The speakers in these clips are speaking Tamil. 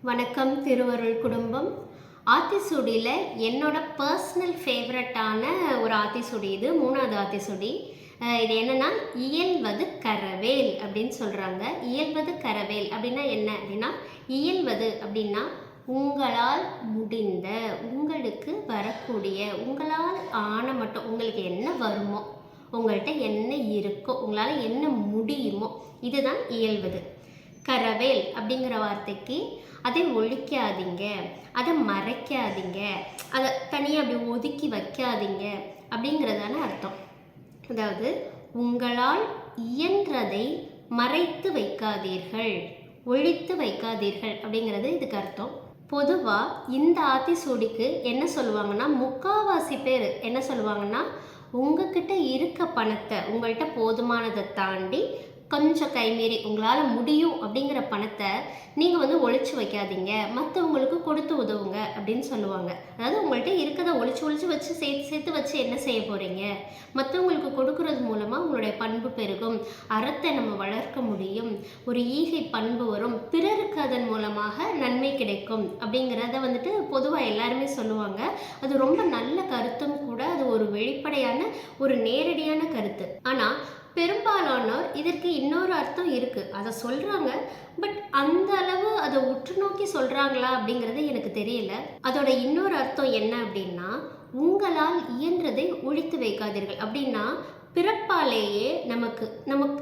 வணக்கம் திருவருள் குடும்பம். ஆத்திசூடியில் என்னோட பர்சனல் ஃபேவரட்டான ஒரு ஆத்திசூடி இது 3வது ஆத்திசூடி. இது என்னென்னா இயல்வது கரவேல் அப்படின்னு சொல்கிறாங்க. இயல்வது கரவேல் அப்படின்னா என்ன அப்படின்னா, இயல்வது அப்படின்னா உங்களால் முடிந்த, உங்களுக்கு வரக்கூடிய, உங்களால் ஆன மட்டும் உங்களுக்கு என்ன வருமோ, உங்கள்கிட்ட என்ன இருக்கோ, உங்களால் என்ன முடியுமோ, இதுதான் இயல்வது. கரவேல் அப்படிங்கிற வார்த்தைக்கு அதை ஒழிக்காதீங்க, அதை மறைக்காதீங்க, அதை தனியாக அப்படி ஒதுக்கி வைக்காதீங்க அப்படிங்கிறதான அர்த்தம். அதாவது உங்களால் இயன்றதை மறைத்து வைக்காதீர்கள், ஒழித்து வைக்காதீர்கள் அப்படிங்கிறது இதுக்கு அர்த்தம். பொதுவாக இந்த ஆத்திசூடிக்கு என்ன சொல்லுவாங்கன்னா, முக்காவாசி பேர் என்ன சொல்லுவாங்கன்னா, உங்ககிட்ட இருக்க பணத்தை, உங்கள்கிட்ட போதுமானதை தாண்டி கொஞ்சம் கைமீறி உங்களால் முடியும் அப்படிங்கிற பணத்தை நீங்கள் ஒழிச்சு வைக்காதீங்க, மற்றவங்களுக்கு கொடுத்து உதவுங்க அப்படின்னு சொல்லுவாங்க. அதாவது உங்கள்கிட்ட இருக்கிறத ஒழிச்சு வச்சு சேர்த்து வச்சு என்ன செய்ய போகிறீங்க, மற்றவங்களுக்கு கொடுக்கறது மூலமாக உங்களுடைய பண்பு பெருகும், அறத்தை நம்ம வளர்க்க முடியும், ஒரு ஈகை பண்பு வரும், பிறருக்கு அதன் மூலமாக நன்மை கிடைக்கும் அப்படிங்கிறத பொதுவாக எல்லாருமே சொல்லுவாங்க. அது ரொம்ப நல்ல கருத்தும் கூட. அது ஒரு வெளிப்படையான ஒரு நேரடியான கருத்து. ஆனால் பெரும்பாலானோர் இதற்கு இன்னொரு அர்த்தம் இருக்குது, அதை சொல்கிறாங்க. பட் அந்த அளவு அதை உற்று நோக்கி சொல்கிறாங்களா அப்படிங்கிறது எனக்கு தெரியல. அதோட இன்னொரு அர்த்தம் என்ன அப்படின்னா, உங்களால் இயன்றதை ஒழித்து வைக்காதீர்கள் அப்படின்னா, பிறப்பாலேயே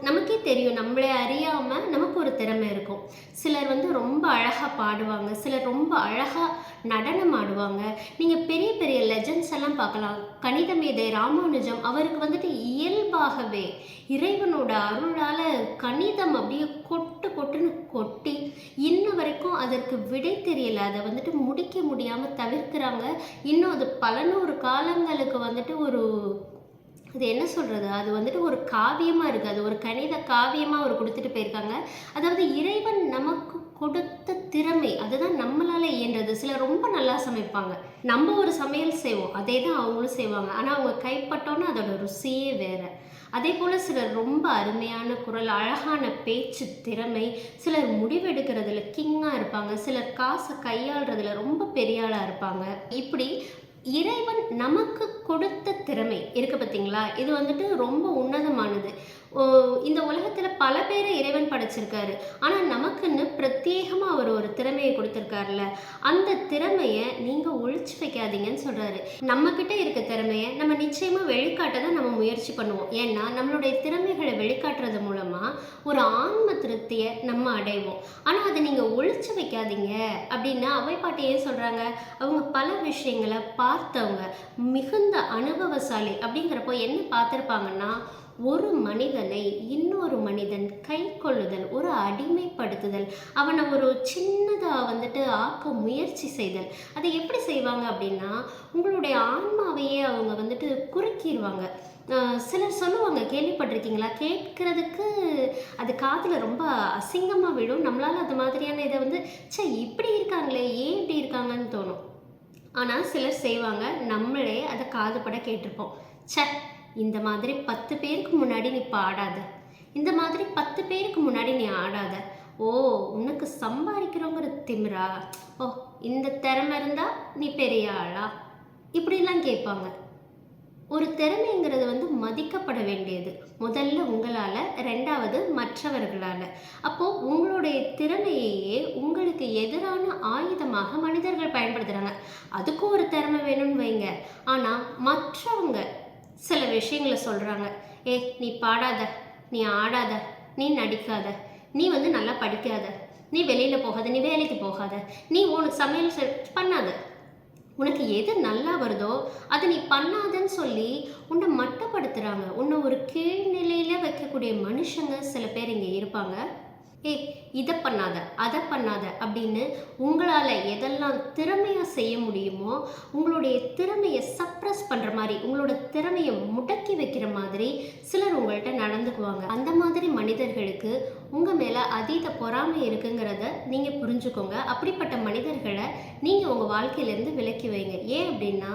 நமக்கே தெரியும், நம்மளே அறியாமல் நமக்கு ஒரு திறமை இருக்கும். சிலர் ரொம்ப அழகாக பாடுவாங்க, சிலர் ரொம்ப அழகாக நடனம் ஆடுவாங்க. நீங்கள் பெரிய பெரிய லெஜண்ட்ஸ் எல்லாம் பார்க்கலாம். கணித மேதை ராமானுஜம், அவருக்கு இயல்பாகவே இறைவனோட அருளால் கணிதம் அப்படியே கொட்டுன்னு கொட்டி இன்ன வரைக்கும் அதற்கு விடை தெரியல, அதை முடிக்க முடியாமல் தவிர்க்கிறாங்க. இன்னும் அது பல நூறு காலங்களுக்கு ஒரு அது என்ன சொல்கிறது, அது ஒரு காவியமாக இருக்குது. அது ஒரு கணித காவியமாக அவர் கொடுத்துட்டு போயிருக்காங்க. அதாவது இறைவன் நமக்கு கொடுத்த திறமை, அதுதான் நம்மளால் இயன்றது. சிலர் ரொம்ப நல்லா சமைப்பாங்க, நம்ம ஒரு சமையல் செய்வோம், அதே தான் அவங்களும் செய்வாங்க. ஆனால் அவங்க கைப்பட்டோன்னா அதோட ருசியே வேறு. அதே போல் சிலர் ரொம்ப அருமையான குரல், அழகான பேச்சு திறமை, சிலர் முடிவெடுக்கிறதுல கிங்காக இருப்பாங்க, சிலர் காசை கையாளுறதுல ரொம்ப பெரிய ஆளாக இருப்பாங்க. இப்படி இறைவன் நமக்கு கொடுத்த திறமை இருக்குது பார்த்தீங்களா, இது ரொம்ப உன்னதமானது. இந்த உலகத்தில் பல பேரை இறைவன் படைச்சிருக்காரு. ஆனால் நமக்குன்னு பிரத்யேகமாக அவர் ஒரு திறமையை கொடுத்துருக்காருல, அந்த திறமையை நீங்கள் ஒழிச்சு வைக்காதீங்கன்னு சொல்கிறாரு. நம்மக்கிட்ட இருக்க திறமையை நம்ம நிச்சயமாக வெளிக்காட்ட தான் நம்ம முயற்சி பண்ணுவோம். ஏன்னா நம்மளுடைய திறமைகளை வெளிக்காட்டுறது மூலமாக ஒரு ஆன்ம திருப்தியை நம்ம அடைவோம். ஆனால் அதை நீங்கள் ஒழிச்சு வைக்காதீங்க அப்படின்னு அவை பாட்டி ஏன் சொல்கிறாங்க, அவங்க பல விஷயங்களை பார்த்தவங்க, மிகுந்த அனுபவசாலி. அப்படிங்கிறப்போ என்ன பார்த்துருப்பாங்கன்னா, ஒரு மனிதனை இன்னொரு மனிதன் கை கொள்ளுதல், ஒரு அடிமைப்படுத்துதல், அவனை ஒரு சின்னதாக ஆக்க முயற்சி செய்தல். அதை எப்படி செய்வாங்க அப்படின்னா, உங்களுடைய ஆன்மாவையே அவங்க குறுக்கிடுவாங்க. சிலர் சொல்லுவாங்க, கேள்விப்பட்டிருக்கீங்களா, கேட்கறதுக்கு அது காதில் ரொம்ப அசிங்கமாக விடும். நம்மளால் அது மாதிரியான இதை இப்படி இருக்காங்களே, ஏன் இப்படி இருக்காங்கன்னு தோணும். ஆனால் சிலர் செய்வாங்க, நம்மளே அதை காதுபட கேட்டிருப்போம். இந்த மாதிரி 10 பேருக்கு முன்னாடி நீ பாடாத, இந்த மாதிரி 10 பேருக்கு முன்னாடி நீ ஆடாத, ஓ உனக்கு சம்பாதிக்கிறோங்கிற திமிரா, ஓ இந்த திறமை இருந்தால் நீ பெரிய ஆளா, இப்படிலாம் கேட்பாங்க. ஒரு திறமைங்கிறது மதிக்கப்பட வேண்டியது, முதல்ல உங்களால், ரெண்டாவது மற்றவர்களால். அப்போது உங்களுடைய திறமையையே உங்களுக்கு எதிரான ஆயுதமாக மனிதர்கள் பயன்படுத்துகிறாங்க. அதுக்கும் ஒரு திறமை வேணும்னு வைங்க. ஆனால் மற்றவங்க சில விஷயங்களை சொல்கிறாங்க, நீ பாடாத, நீ ஆடாத, நீ நடிக்காத, நீ நல்லா படிக்காத, நீ வெளியில் போகாத, நீ வேலைக்கு போகாத, நீ உனக்கு சமையல் பண்ணாத, உனக்கு எது நல்லா வருதோ அதை நீ பண்ணாதன்னு சொல்லி உன்னை மட்டப்படுத்துகிறாங்க. உன்னை ஒரு கீழ்நிலையில் வைக்கக்கூடிய மனுஷங்க சில பேர் இங்கே இருப்பாங்க. இதை பண்ணாத, அதை பண்ணாத அப்படின்னு உங்களால் எதெல்லாம் திறமையாக செய்ய முடியுமோ உங்களுடைய திறமையை சப்ரஸ் பண்ணுற மாதிரி, உங்களோட திறமையை முடக்கி வைக்கிற மாதிரி சிலர் உங்கள்கிட்ட நடந்துக்குவாங்க. அந்த மாதிரி மனிதர்களுக்கு உங்கள் மேலே அதீத பொறாமை இருக்குங்கிறத நீங்கள் புரிஞ்சுக்கோங்க. அப்படிப்பட்ட மனிதர்களை நீங்கள் உங்கள் வாழ்க்கையிலேருந்து விலக்கி வைங்க. ஏன் அப்படின்னா,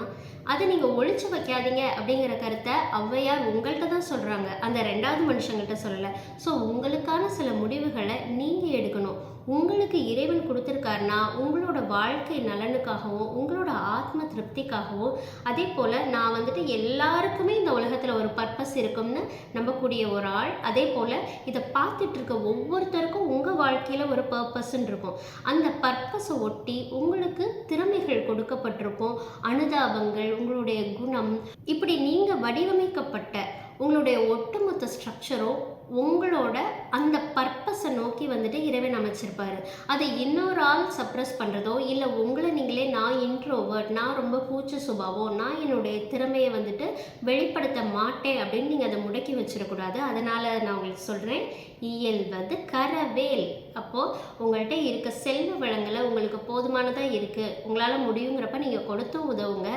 அதை நீங்கள் ஒழிச்சு வைக்காதீங்க அப்படிங்கிற கருத்தை ஔவையார் உங்கள்கிட்ட தான் சொல்கிறாங்க, அந்த 2வது மனுஷங்கள்கிட்ட சொல்லலை. ஸோ உங்களுக்கான சில முடிவுகளை நீங்கள் எடுக்கணும். உங்களுக்கு இறைவன் கொடுத்துருக்காருனா உங்களோட வாழ்க்கை நலனுக்காகவும் உங்களோட ஆத்ம திருப்திக்காகவும், அதே போல் நான் வந்துட்டு எல்லாருக்குமே இந்த உலகத்தில் ஒரு பர்பஸ் இருக்கும்னு நம்பக்கூடிய ஒரு ஆள். அதே போல் இதை பார்த்துட்டு இருக்க ஒவ்வொருத்தருக்கும் உங்கள் வாழ்க்கையில் ஒரு பர்பஸ்ன்னு இருக்கும். அந்த பர்பஸை ஒட்டி உங்களுக்கு திறமைகள் கொடுக்கப்பட்டிருக்கும். அனுதாபங்கள், உங்களுடைய குணம், இப்படி நீங்கள் வடிவமைக்கப்பட்ட உங்களுடைய ஒட்டுமொத்த ஸ்ட்ரக்சரும் உங்களோட அந்த பர்பஸை நோக்கி வந்துட்டு இறைவன் அமைச்சிருப்பாரு. அதை இன்னொரு ஆள் சப்ரஸ் பண்ணுறதோ, இல்லை உங்களை நீங்களே நான் இன்ட்ரோவர்ட், நான் ரொம்ப கூச்ச சுபாவம், நான் என்னுடைய திறமையை வந்துட்டு வெளிப்படுத்த மாட்டேன் அப்படின்னு நீங்கள் அதை முடக்கி வச்சிடக்கூடாது. அதனால் நான் உங்களுக்கு சொல்கிறேன், இயல்வது கரவேல். அப்போது உங்கள்கிட்ட இருக்க செல்வ வளங்களை உங்களுக்கு போதுமானதாக இருக்குது, உங்களால் முடியுங்கிறப்ப நீங்கள் கொடுத்து உதவுங்க.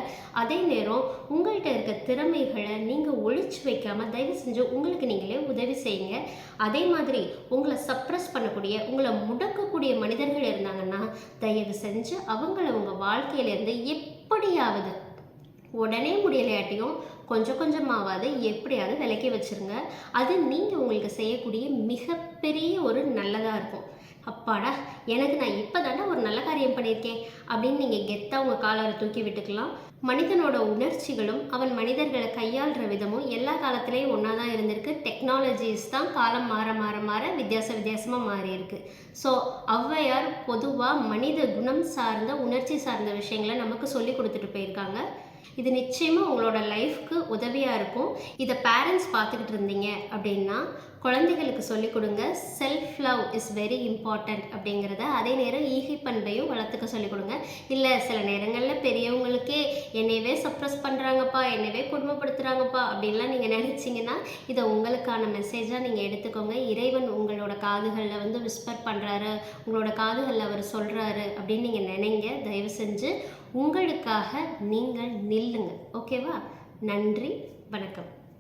அதே நேரம் உங்கள்கிட்ட இருக்க திறமைகளை நீங்கள் ஒழிச்சு வைக்காமல் தயவு செஞ்சு உங்களுக்கு நீங்களே உதவி செய்யுங்க. அதே மாதிரி உங்களை சப்ரஸ் பண்ணக்கூடிய, உங்களை முடக்கக்கூடிய மனிதர்கள் இருந்தாங்கன்னா தயவு செஞ்சு அவங்கள உங்கள் வாழ்க்கையிலேருந்து எப்படியாவது, உடனே முடியலையாட்டியும் கொஞ்சம் கொஞ்சமாவது எப்படியாவது விலக்கி வச்சுருங்க. அது நீங்கள் உங்களுக்கு செய்யக்கூடிய மிகப்பெரிய ஒரு நல்லதாக இருக்கும். அப்பாடா, எனக்கு நான் இப்போ தானே ஒரு நல்ல காரியம் பண்ணியிருக்கேன் அப்படின்னு நீங்கள் கெத்தாக உங்கள் காலரை தூக்கி விட்டுக்கலாம். மனிதனோட உணர்ச்சிகளும் அவன் மனிதர்களை கையாளுற விதமும் எல்லா காலத்துலேயும் ஒன்றா தான் இருந்திருக்கு. டெக்னாலஜிஸ் தான் காலம் மாற மாற மாற வித்தியாசமாக மாறி இருக்கு. ஸோ ஔவையார் பொதுவாக மனித குணம் சார்ந்த, உணர்ச்சி சார்ந்த விஷயங்களை நமக்கு சொல்லி கொடுத்துட்டு போயிருக்காங்க. இது நிச்சயமாக உங்களோட லைஃப்க்கு உதவியாக இருக்கும். இதை பேரண்ட்ஸ் பார்த்துக்கிட்டு இருந்தீங்க அப்படின்னா குழந்தைகளுக்கு சொல்லிக் கொடுங்க. Self love is very important அப்படிங்கிறத. அதே நேரம் ஈகை பண்பையும் வளர்த்துக்க சொல்லிக் கொடுங்க. இல்லை சில நேரங்களில் பெரியவங்களுக்கே என்னையவே சப்ரஸ் பண்ணுறாங்கப்பா, என்னையவே கொடுமைப்படுத்துகிறாங்கப்பா அப்படின்லாம் நீங்கள் நினச்சிங்கன்னா இதை உங்களுக்கான மெசேஜாக நீங்கள் எடுத்துக்கோங்க. இறைவன் உங்களோட காதுகளில் வந்து விஸ்பர் பண்ணுறாரு, உங்களோட காதுகளில் அவர் சொல்கிறாரு அப்படின்னு நீங்கள் நினைங்க. தயவு செஞ்சு உங்களுக்காக நீங்கள் நில்லுங்க. ஓகேவா? நன்றி, வணக்கம்.